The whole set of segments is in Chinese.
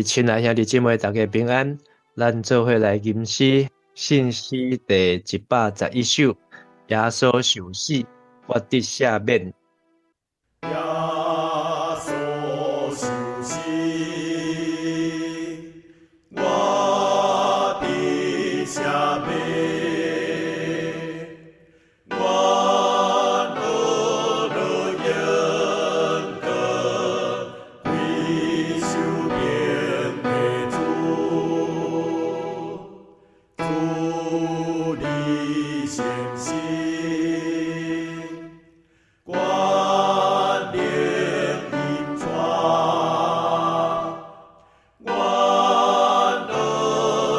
亲爱兄弟姊妹，大家平安。咱做伙来吟诗，信诗第111首。耶稣受死，我得赦免。耶稣受死，我的赦免。我落了冤枉，归受命的主，主你先行。观念隐藏，我落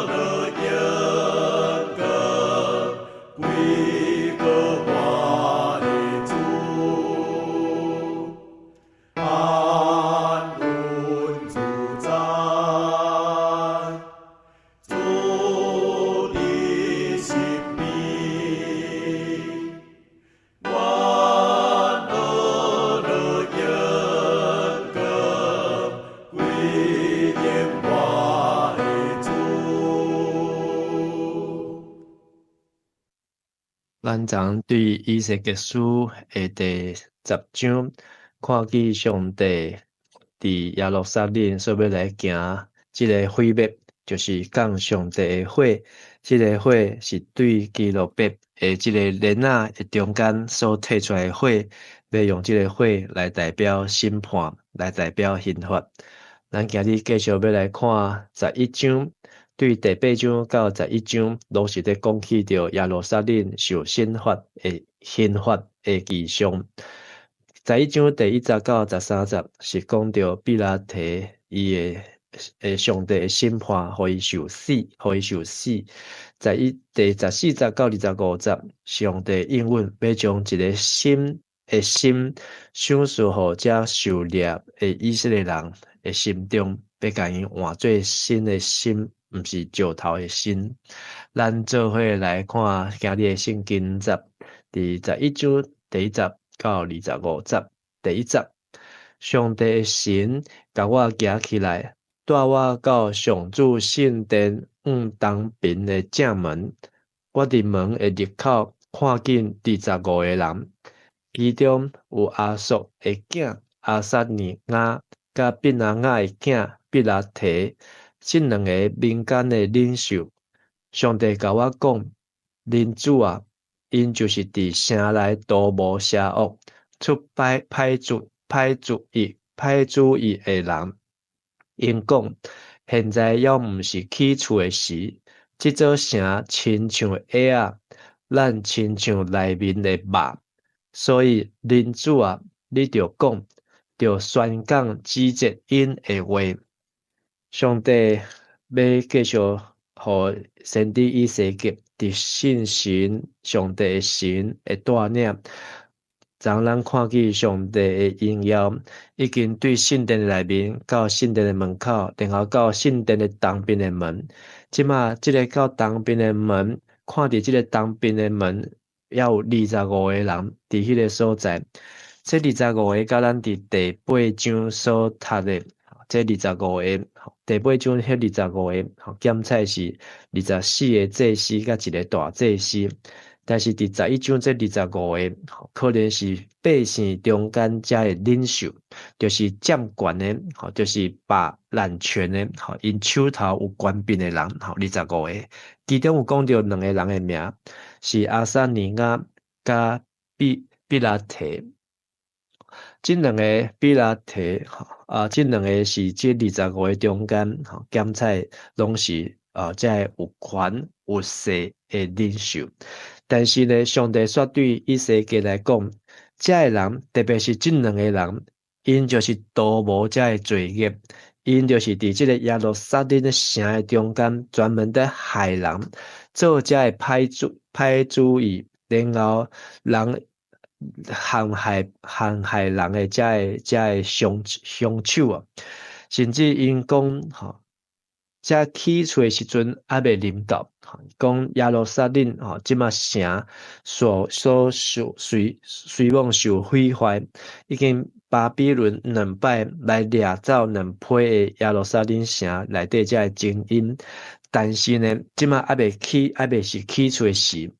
了冤枉，归个我的主，安稳自在，主的心命。我落了冤枉，归念我的主。咱昨对以西结书的第10章，看见上帝伫耶路撒冷所要来行这个毁灭，就是讲上帝的火。这个火是对基路伯的这个莲仔的中间所摕出来的火，要用这个火来代表审判，来代表刑罚。咱今日继续要来看11章。对第8章到11章，拢是在讲起着耶路撒冷受刑罚的迹象。11章第1节到13节是讲着比拉提伊的上帝的审判，互伊受死。第14节到25节，上帝应允要将一个新想赐互这受掠的以色列人的心中，要甲因换做新的心。毋是石头的心。咱做伙来看今日的圣经节，伫11章第1节到25节。第1节，上帝的神甲我举起来，带我到上主圣殿东边的正门。我伫门的入口看见25个人，其中有亚述的囝亚撒尼亚，甲毕拿雅的囝毕拉提。这两个民间的领袖，上帝甲我讲：恁主啊，因就是伫城内图谋邪恶、出歹主意的人。因讲：现在要毋是起厝的时，这座城亲像蚵仔，咱亲像内面的肉。所以恁主啊，你着讲，着宣讲指责因的话。上帝要继续互先知以西结伫信神上帝的神的带领，让咱看见上帝的荣耀已经对圣殿内面到圣殿的门口，然后到圣殿的东边的门。即马这个到东边的门，看伫这个东边的门，也有25个人伫迄个所在。这25个甲咱伫第8章所读的。这25个，第8章迄25个，减菜是24个祭司甲一个大祭司。但是伫11章这25个，可能是百姓中间遮的领袖，就是掌权的，就是把滥权的，因手头有权柄的人，25个。其中有讲到2个人的名，是亚撒尼亚甲毕拉提。这两个比拉提，这两个是这25个中间，检菜拢是这有权有势的领袖。但是呢，上帝煞对以西结来讲，这个人，特别是这两个人，因就是图谋这个罪孽，因就是伫这个耶路撒冷的城的中间，专门在害人，做这个歹主意，然后人。陷害人的这个凶手啊，甚至因讲这起厝的时阵还未临到，讲耶路撒冷即马城所随往受毁坏，已经巴比伦2摆来掠走2批的耶路撒冷城内底遮的精英，但是呢，即马还未是起厝的时。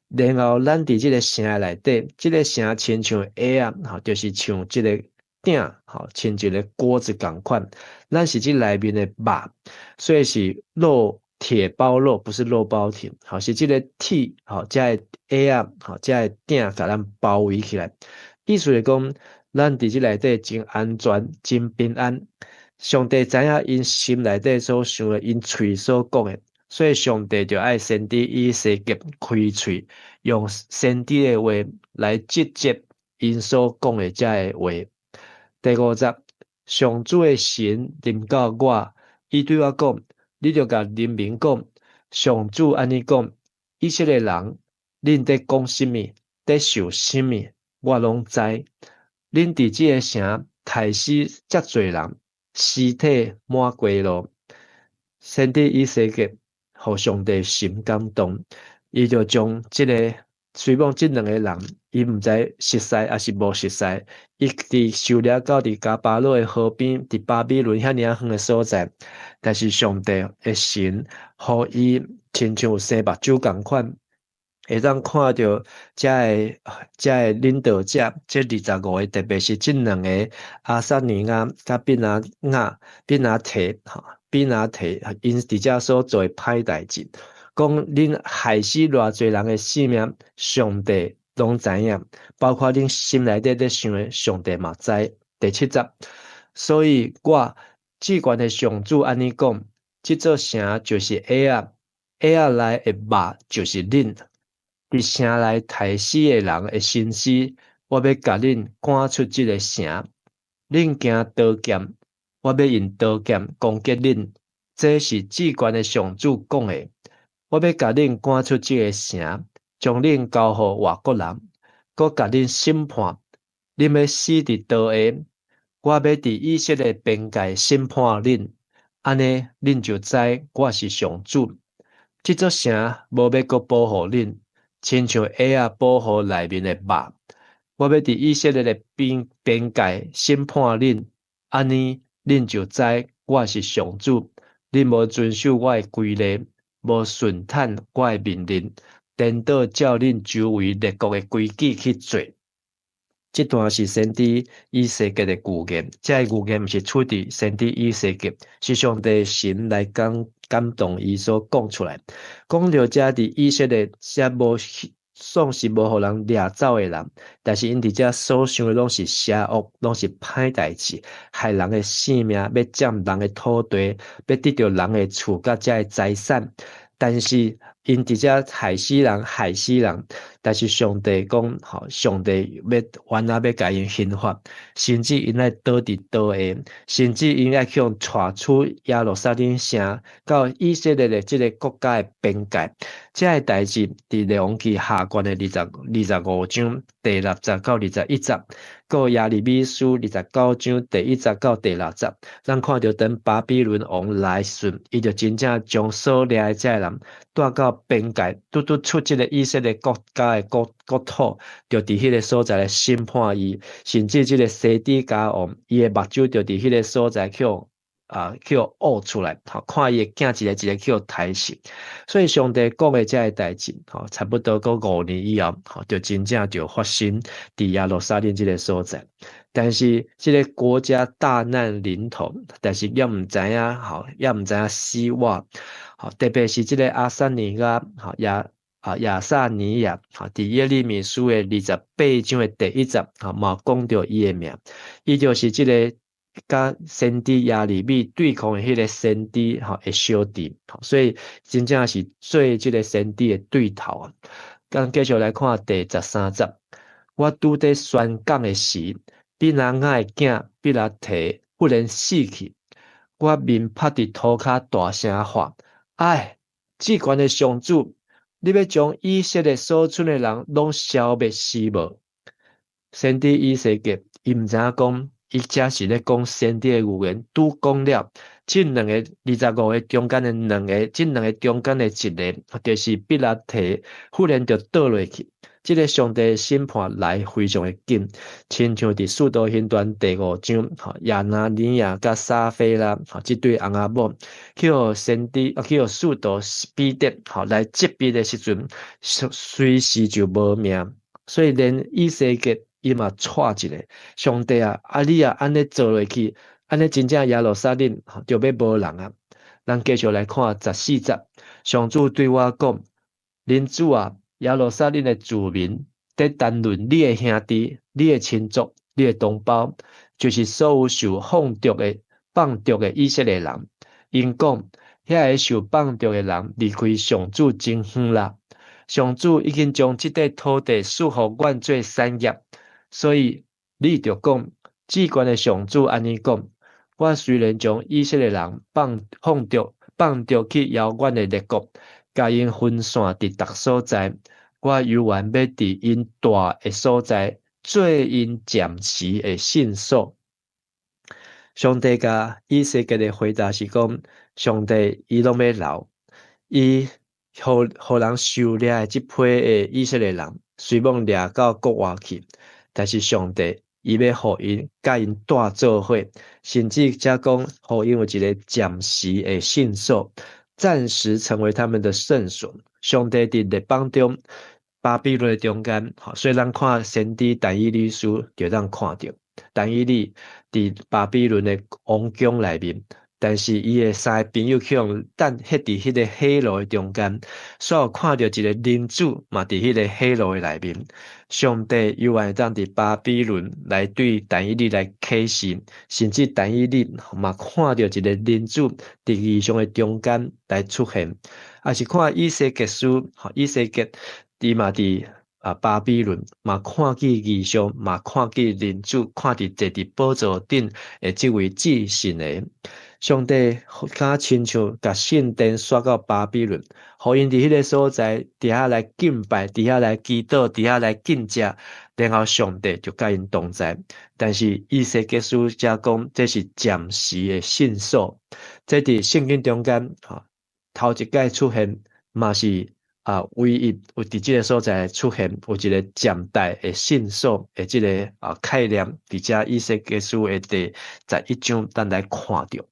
然后咱伫即个城的内底，即个城亲像蚵仔，就是像即个鼎，亲一个锅子共款。咱是即内面的肉，所以是肉铁包肉，不是肉包铁，是即个铁，遮的蚵仔，遮的鼎甲咱包围起来。意思是讲，咱伫即内底真安全、真平安。上帝知影因心内底所想的，因嘴所讲的。所以上帝就爱先知以西结开喙，用先知的话来直接因所讲的遮的话。第50，上主的神临到我，伊对我讲：你就甲人民讲，上主安尼讲，以色列人，恁在讲什么，在受什么，我拢知。恁伫即个城杀死遮侪人，尸体满街路。先知以西结互上帝心感动，伊就将即个虽望即2个人，伊毋知熟悉还是无熟悉，伊伫受掠到伫加巴罗的河边，伫巴比伦遐尔远的所在，但是上帝的神，互伊亲像有生目睭共款，会当看到遮的领导者，这25个，特别是即2个阿萨尼亚甲比拿提，因伫遮所做歹代志，讲恁害死偌侪人的性命，上帝拢知影，包括恁心内底咧想的，上帝嘛知。第70，所以我至悬的上主安尼讲，即座城就是蚵仔，蚵仔内的肉就是恁。伫城内杀死的人的身尸，我要甲恁赶出即个城。恁惊刀剑，我要用刀剑攻击恁。这是至悬的上主讲的。我要甲恁赶出即个城，将恁交互外国人，搁甲恁审判。恁要死伫刀下，我要伫以色列边界审判恁。安尼恁就知我是上主。即座城无要搁保护恁。亲像蚵仔保护内面的肉，我要伫以色列的边界审判恁，安尼恁就知我是上主。恁无遵守我的规例，无顺坦我的命令，颠倒照恁周围列国的规矩去做。这段是先知以西结的预言，这个预言毋是出自先知以西结，是上帝神来感动伊所讲出来。讲到遮伫以色列，遮总是无互人掠走的人，但是因伫遮所想的拢是邪恶，拢是歹代志，害人的性命，要占人的土地，要得到人的厝甲遮的财产，但是因伫遮害死人，但是上帝讲，上帝原来要甲因刑罚，甚至因爱倒伫刀下，甚至因爱去带出耶路撒冷城到以色列的即个国家的边界，这个代志伫列王记下卷的25章第60到21节。个耶利米书29章第1节到第6节，咱看到等巴比伦王来时，伊就真正将所掠的这人带到边界，拄出即个以色列国家的国土，就伫迄个所在来审判伊，甚至即个西底家王，伊的目睭就伫迄个所在去挖出来，看伊的囝一个去杀死。所以上帝讲的这个代志，差不多过5年以后，就真正就发生伫耶路撒冷这个所在。但是这个国家大难临头，但是也毋知影，也毋知影死活。特别是这个阿萨尼亚，亚萨尼亚，伫耶利米书的28章的第1节，嘛讲到伊的名，伊就是这个甲先知耶利米对抗的迄个先知的小弟，所以真正是做这个先知的对头啊。咱继续来看第13节，我拄在宣讲的时，比拿雅的囝比拉提忽然死去，我面趴伫土骹大声喊：哎，至悬的上主，你要将以色列所剩的人拢消灭死无？先知以西结，伊毋知影讲。伊遮是咧讲先知的预言，拄讲了，即25个中间的2个，即2个中间的1个，就是比拉提忽然就倒落去，这个上帝审判来非常的紧，亲像伫使徒行传第5章，亚拿尼亚甲撒非拉，这对翁仔某去互去互使徒彼得，来责备的时阵，随时就无命，所以连以西结伊嘛错一个，上帝啊，你啊安尼做落去，安尼真正耶路撒冷就要无人啊。咱继续来看14节，上主对我讲：恁主啊，耶路撒冷的住民，在谈论你的兄弟、你的亲族、你的同胞，就是所有受放逐的以色列人。因讲，遐个受放逐的人离开上主真远啦。上主已经将这块土地赐予阮做产业，所以你就讲，至关的上主安尼讲。我虽然将以色列人放逐去遥远的列国，甲因分散伫逐所在，我犹原要伫因大的所在，做因暂时的信所。上帝甲以西结的回答是讲，上帝伊拢要留，伊互人收掠的这批的以色列人，虽望掠到国外去，但是上帝。伊要互因甲因带做伙，甚至加讲互因有一个暂时的信所，暂时成为他们的圣所。上帝伫列邦中，巴比伦的中间，所以咱看先知但以理书就当看到，但以理伫巴比伦的王宫内面。但是伊的三个朋友去用等迄伫迄个黑楼的中间，所以看到一个人主嘛伫迄个黑楼的内面。上帝犹原当伫巴比伦来对但以理来启示，甚至但以理嘛看到一个人主伫异象的中间来出现，也是看以西结书，以西结伊嘛伫巴比伦嘛看见异象，嘛看见人主，看伫坐伫宝座顶的这位至神的。上帝甲亲像甲圣殿刷到巴比伦，互因伫迄个所在伫遐来敬拜，伫遐来祈祷，伫遐来敬食，然后上帝就甲因同在。但是以西结书则讲，这是暂时的信所，这伫圣经中间头一摆出现，嘛是唯一有伫即个所在出现有一个暂代的信所的即个概念，伫遮以西结书的第11章咱来看到。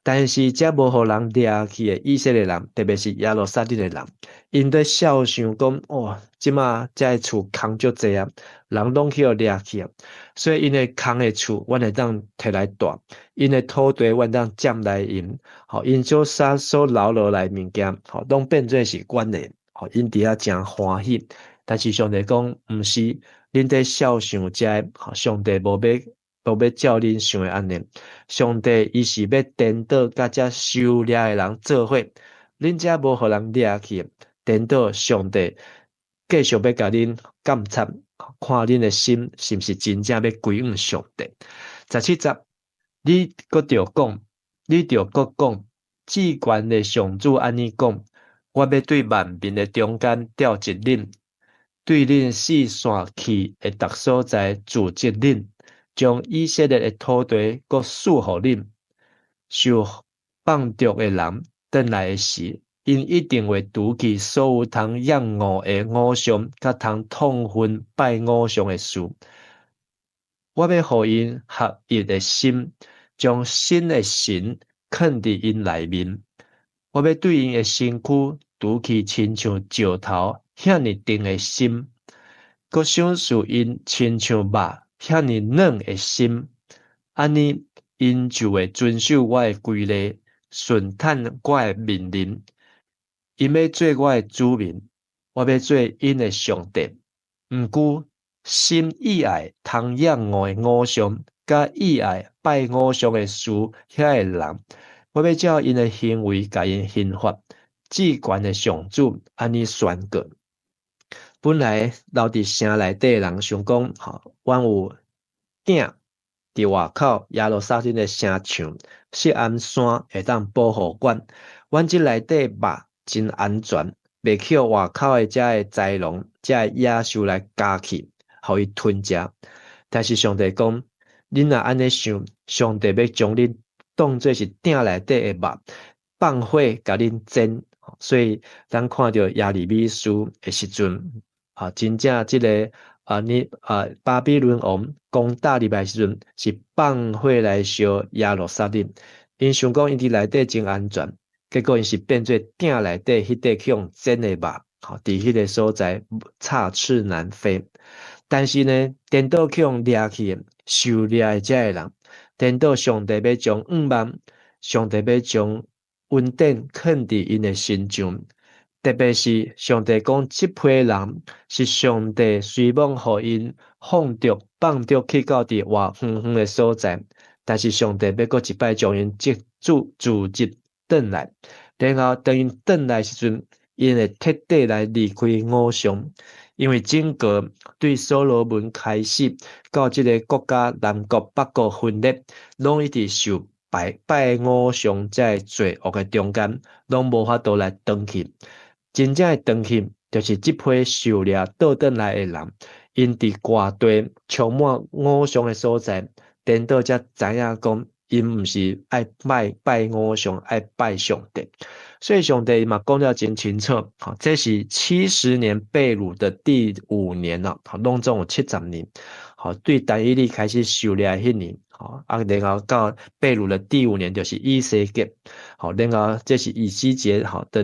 但是遮无互人掠去的以色列人，特别是耶路撒冷的人，因在笑想讲：即马遮的厝空足济啊，人拢去互掠去啊，所以因的空的厝，阮会当摕来住；因的土地，阮当占来用。因所留落来物件，拢变做是阮的。因伫遐真欢喜，但是上帝讲毋是，恁在笑想遮，上帝无要照恁想的安尼。上帝伊是要颠倒甲遮收掠的人做伙，恁遮无互人掠去，颠倒上帝继续要甲恁监察，看恁的心是毋是真正要归向上帝。17节，你搁着讲，至悬的上主安尼讲。我要对万民的中间调一恁，对恁四散去的逐所在住一恁，将以色列的土地搁赐互恁。受放逐的人转来的时，因一定会除去所有通仰恶的偶像，甲通痛恨拜偶像的事。我要互因合一的心，将新的神藏伫因内面。我要对因的身躯除去亲像石头遐尼重的心，搁赏赐因亲像肉遐尼软的心，安尼因就会遵守我的规例，顺趁我的命令。因要做我的主民，我要做因的上帝。毋过心意爱通仰恶的偶像，甲意爱拜偶像的事遐个人。我要照因的行为甲因刑罚，至悬的上主安尼宣告。本来留伫城内底的人想讲，阮有囝伫外口耶路撒冷的城墙、锡安山会当保护阮，阮即内底肉真安全，袂去外口的遮个豺狼、遮个野兽来加去，互伊吞食。但是上帝讲，恁若安尼想，上帝要将恁当作是鼎内底的肉，放火甲恁煎。所以咱看到耶利米书的时阵，真正这个巴比伦王攻打入来时阵，是放火来烧耶路撒冷，因想讲因伫内底真安全，结果因是变做鼎内底迄块去用煎的肉，伫迄个所在插翅难飞。但是呢，颠倒去用掠去的，受掠的遮个人，颠倒上帝要将望，上帝要将恩典藏伫因的心中。特别是上帝讲，这批人是上帝随望互因放逐去到伫外远远的所在，但是上帝要搁一摆将因组织转来，然后当因转来时阵，因会彻底来离开偶像，因为整个对所罗门开始到这个国家南国北国分裂，拢一直受拜偶像在罪恶的中间，拢无法度来转去。真正的转去，就是这批受掠倒转来的人，因伫外地充满偶像的所在，颠倒才知影讲，因毋是爱拜偶像，爱拜上帝。所以上帝嘛讲了真清楚，这是70年被掳的第5年了，拢总有70年。对但以理开始受掠迄年，然后到被掳的第5年就是以西结，然后这是以西结的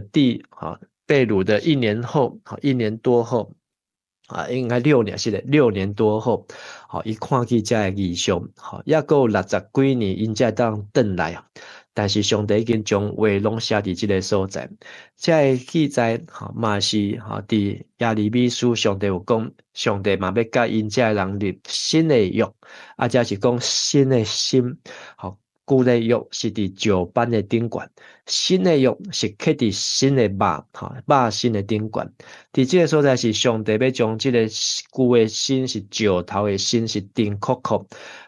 被掳的1年后，1年多后，应该6年，是的，6年多后，伊看见这个异象，还阁有60几年，因才当转来啊。但是上帝已经将话拢写伫这个所在，这个记载嘛是伫耶利米书上帝有讲，上帝嘛要甲因这人立新的约，才是讲新的心，旧的约是伫石板的顶悬，新的约是刻伫新的肉新的顶悬。伫这个所在是上帝要将这个旧的心是石头的心是钉刻，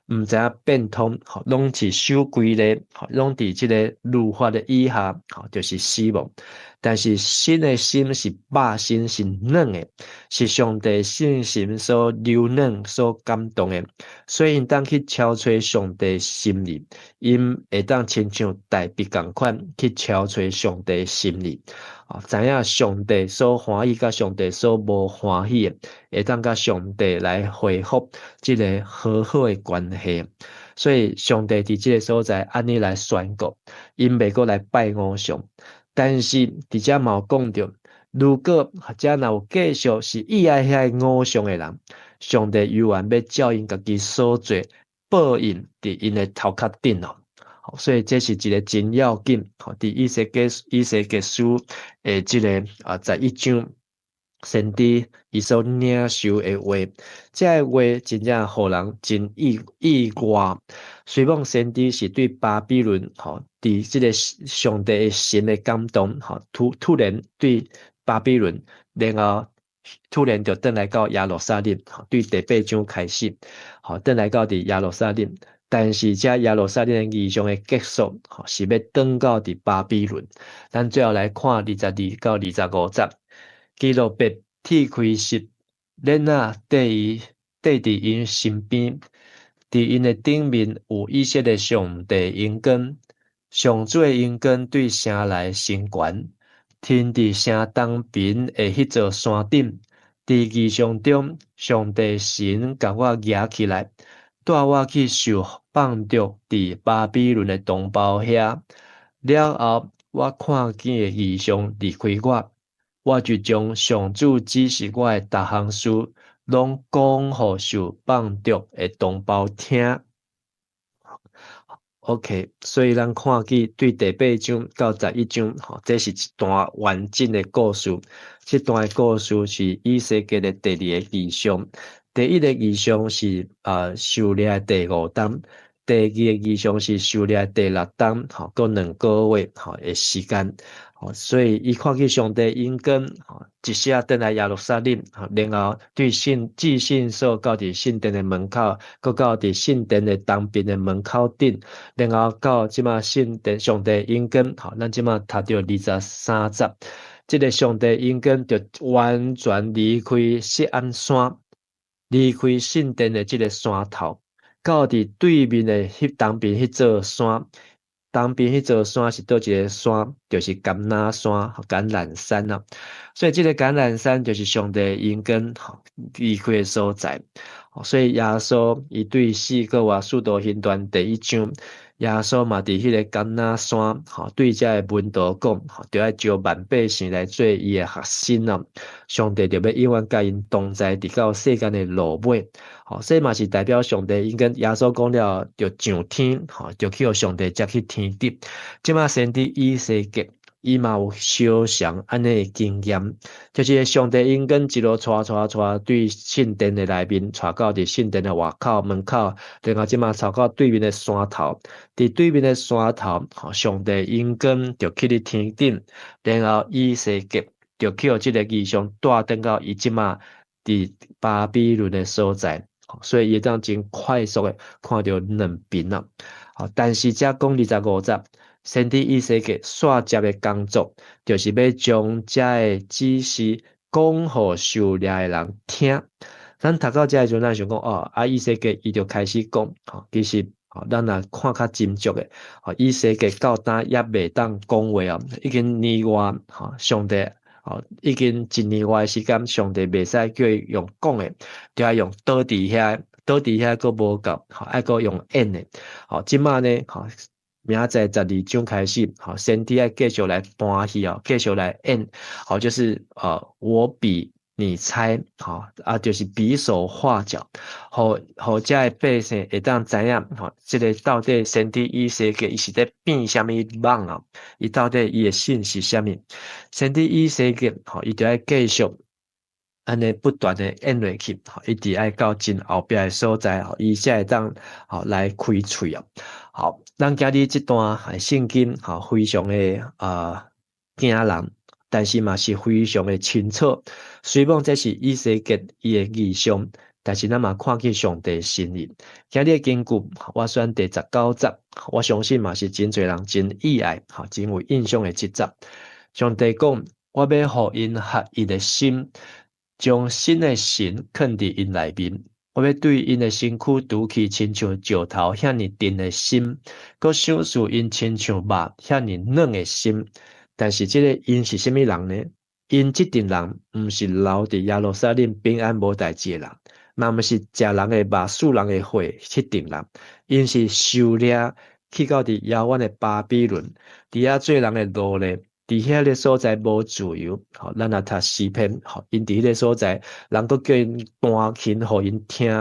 毋知影变通，拢是守规律，拢伫这个律法的以下，就是死亡。但是新的心是肉心，是软的，是上帝信心所柔软所感动的，所以因当去敲吹上帝心里，因会当亲像大笔共款去敲吹上帝心里，知影上帝所欢喜甲上帝所无欢喜的，会当甲上帝来恢复这个和好的关系。所以上帝伫这个所在安尼来宣告，因袂过来拜偶像。但是伫遮嘛有讲到，如果遮若有继续是意爱遐偶像的人，上帝永远要照因家己所做报应伫因的头壳顶哦。所以这是一个真要紧，伫以西结书这个11章，先知伊所领受的话，这个话真正互人真意外。虽望先知是对巴比伦伫这个上帝的神的感动，突然对巴比伦，然后突然就转来到耶路撒冷，对第8章开始，转来到伫耶路撒冷。但是这耶路撒冷的异象的结束，是要转到伫巴比伦。咱最后来看22到25节，基路伯铁开石，链仔缀伫因身边，伫因的顶面有以色列上帝银根，上主的银根对城内升悬，天伫城东边的迄座山顶，伫异象中，上帝神甲我举起来，带我去受放逐伫巴比伦的同胞遐。了后，我看见的异象离开我就将上主指示我的逐项事，拢讲互受放逐的同胞听。OK， 所以咱看见对第8章到11章，这是一段完整的故事。这段的故事是以西结的第2个异象。第1个异象是狩猎第5天，第2个异象是狩猎第6天，搁2个月的时间。所以伊看见上帝因根，一下转来耶路撒冷，然后对至圣所到伫圣殿的门口，搁到伫圣殿的东边的门口顶，然后到即马圣殿上帝因根，咱即马读到23节，这个上帝因根就完全离开锡安山，离开圣殿的这个山头，到伫对面的东边迄座山。东边迄座山是倒一个山，就是甘拿山、橄榄山啊。所以这个橄榄山就是上帝因跟离开的所在。所以耶稣伊对四个使徒行传第一章，耶稣嘛伫迄个橄榄山，对遮个门徒讲，着要招万百姓来做伊的学生啊。上帝就要永远甲因同在，直到世间的落尾。所以嘛是代表上帝因跟耶稣讲了，就上天，就去互上帝接去天顶。即马先伫以西结，伊嘛有相像安尼的经验，就是上帝因跟一路带对圣殿的内面，带到伫圣殿的外口门口，然后即马带到对面的山头，伫对面的山头，上帝因跟就去伫天顶，然后以西结就去互即个异象带登到伊即马伫巴比伦的所在。所以伊当真快速的看到两边啊，但是遮讲25节，先知以西结续接的工作，就是要将遮的指示讲互受掠的人听。咱读到遮的时阵，咱想讲以西结伊就开始讲，其实咱若看较斟酌的，以西结到呾也未当讲话啊，已经年外，上帝。已经一年外的时间，上帝袂使叫伊用讲的，就要用倒伫遐，倒伫遐佫无够，爱佫用演的。即马呢，明仔载12章开始，先知要继续来搬戏继续来演，就是我比你猜，就是比手画脚，互遮的百姓会当知影，这个到底先知以西结伊是在变什么梦啊？伊到底伊的信是啥物？先知以西结，伊就要继续安尼不断的演落去，一直爱到真后壁的所在，伊才会当来开喙啊。好，咱今日这段圣经非常的惊人。但是嘛是非常的清楚，虽然这是以西结伊的意象，但是咱嘛看见上帝心意。今日的经句，我选第19节，我相信嘛是真侪人真意爱，真有印象的一节。上帝讲，我要互因合一的心，将新的神放伫因内面。我要对因的身躯拄起亲像石头遐尼沉的心，佮享受因亲像肉遐尼软的心。但是这个因是什么人呢？因这阵人不是留伫耶路撒冷平安无代志的人，嘛不是食人的肉、死人的血迄阵人，因是受掠去到伫遥远的巴比伦，伫遐做人的奴隶，伫遐个所在无自由。咱若读诗篇，因伫迄个所在，人佫叫因弹琴，互因听，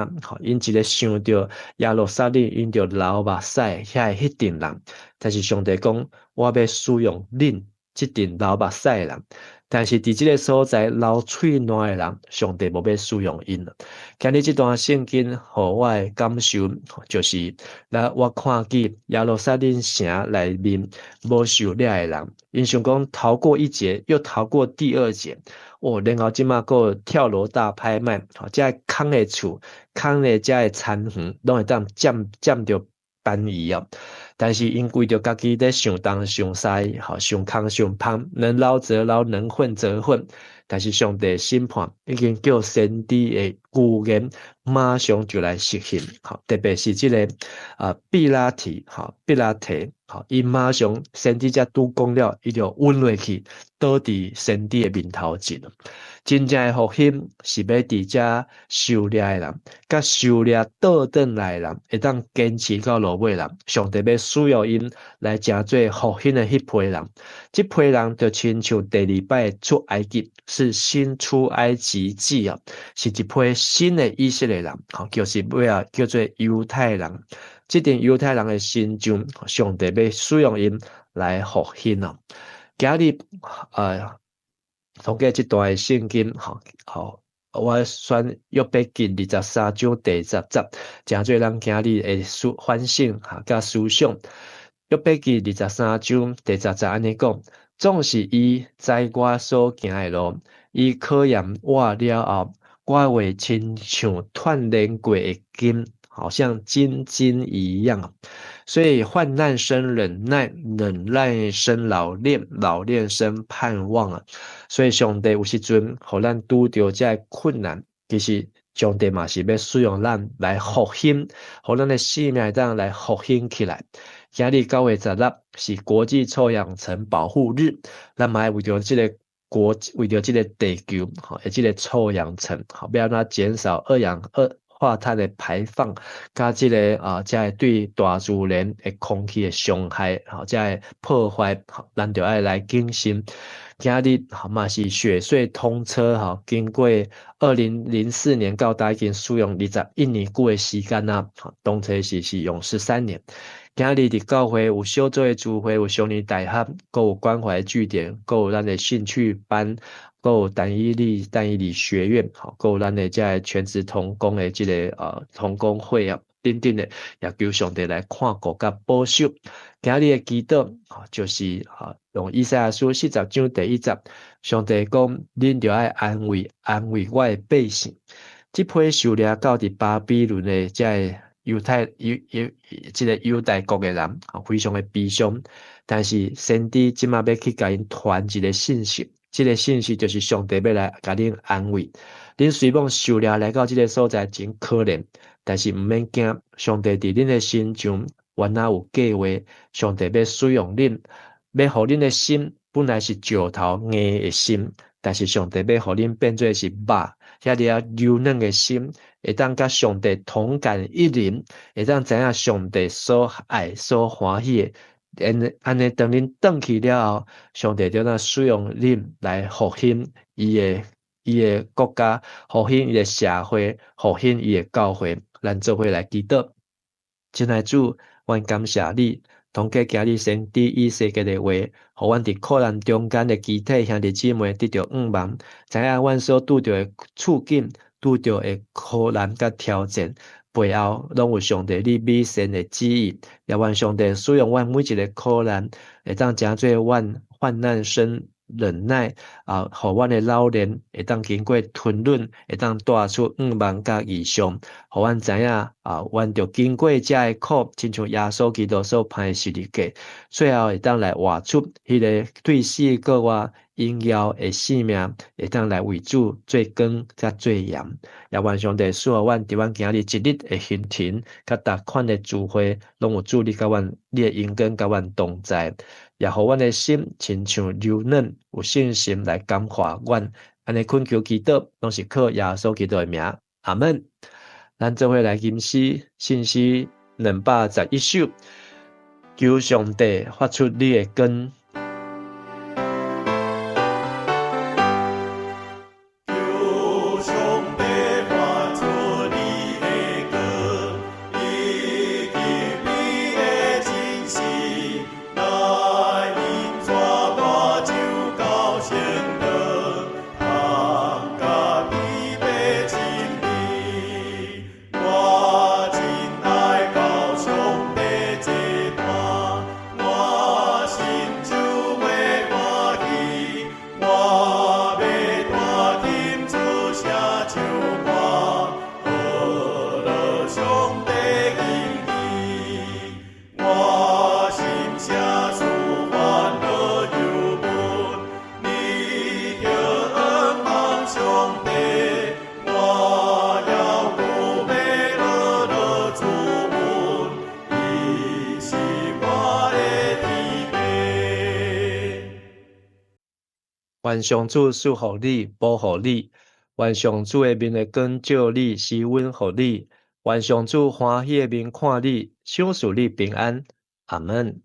因一个想着耶路撒冷，因着流目屎遐迄阵人。但是上帝讲，我要使用恁。这阵流目屎的人，但是伫这个所在流喙烂的人，上帝无要使用因了。今日这段圣经，互我的感受就是，我看见耶路撒冷城内面无受掠的人，因想讲逃过一劫，又逃过第二劫，然后即马个跳楼大拍卖，遮空的厝、空的遮的残垣，拢会当占着便宜啊。但是因为着家己在想东想西，想空想胖，能捞则捞，能混则混。但是上帝审判已经叫先知的预言马上就来实行，特别是这个毕拉提，伊马上先知才拄讲了，伊就晕落去，倒伫先知的面头前。真正的福音是要伫遮受掠的人，甲受掠倒转来的人，会当坚持到落尾人。上帝要需要因来成做福音的迄批人，这批人就亲像第二摆出埃及，是新出埃及记啊，是一批新的以色列人，就是要叫做犹太人。这阵犹太人的心中，上帝要使用因来福音啊。今日从这段的圣经，我选约伯记23章第10节，诚侪人今日会反省甲思想。约伯记23章第10节安尼讲，总是伊知我所行的路，伊考验我了后，我话亲像锻炼过的金，好像金一样。所以患难生忍耐，忍耐生老练，老练生盼望啊。所以上帝有时阵，互咱拄着这困难，其实上帝嘛是要使用咱来复兴，互咱的生命当来复兴起来。今日9月16是国际臭氧层保护日，咱嘛要为着这个为着这个地球，这个臭氧层，要让它减少二氧化碳的排放，甲这个才会对大自然的空气的伤害，才会破坏，咱就要来谨慎。今日嘛是雪隧通车，经过2004年到大已经使用21年久的时间啦，通车是用13年。今日伫教会有小组的聚会，有少年大学，阁有关怀据点，阁有咱的兴趣班，阁有单一理学院，阁有咱的这全职同工的这个同工会啊，等等的，也求上帝来看顾甲保守。今日的祈祷就是用以赛亚书40章第1节，上帝讲：恁着爱安慰我的百姓。这批受掠到伫巴比伦的这个这个犹大国的人，非常的悲伤。但是先知即马要去甲因传一个信息，这个信息就是上帝要来甲恁安慰。恁虽然受掠来到这个所在真可怜，但是毋免惊，上帝伫恁的心上原来有计划，上帝要使用恁，要互恁的心本来是石头硬的心，但是上帝要互恁变做是肉，遐个柔软的心，会当甲上帝同感一灵，会当知影上帝所爱所欢喜的。安尼当恁转去了后，上帝就那使用恁来复兴伊的国家，复兴伊的社会，复兴伊的教会。咱做伙来祈祷。亲爱的主，阮感谢你，通过今日先知以西结的话，互阮伫苦难中间的肢体兄弟姊妹得到盼望，知影阮所拄着的处境、拄着的苦难甲挑战，背后拢有上帝你美善的旨意。也愿上帝使用阮每一个苦难，会当诚做阮患难生忍耐互阮的老年会当经过吞忍，会当带出盼望甲异象，互阮知影阮着经过遮的苦，亲像耶稣基督所派十字架，最后会当来活出迄个对死个我荣耀的性命，会当来为主做光甲做盐。也愿上帝使阮伫阮今日一日的行程，甲逐款的聚会，拢有主你甲阮你的恩典甲阮同在。也互阮的心亲像柔软，有信心来感化阮。安尼恳求祈祷，拢是靠耶稣基督的名，阿门。咱做伙来吟诗，信诗211首，求上帝发出你的光。求上帝发出你的光，以及你的真实，来引带我走到先路，通甲你的真理。我真爱到上帝这段，我心就会欢喜，我要大金出声唱歌，何乐上帝应许，我心声思烦恼忧闷，你着恩望上帝，我要鼓要乐乐主恩，伊是我的天父。愿上主赐福你，保护你；愿上主的面的光照你，施温互你；愿上主欢喜的面看你，赏赐你平安。阿门。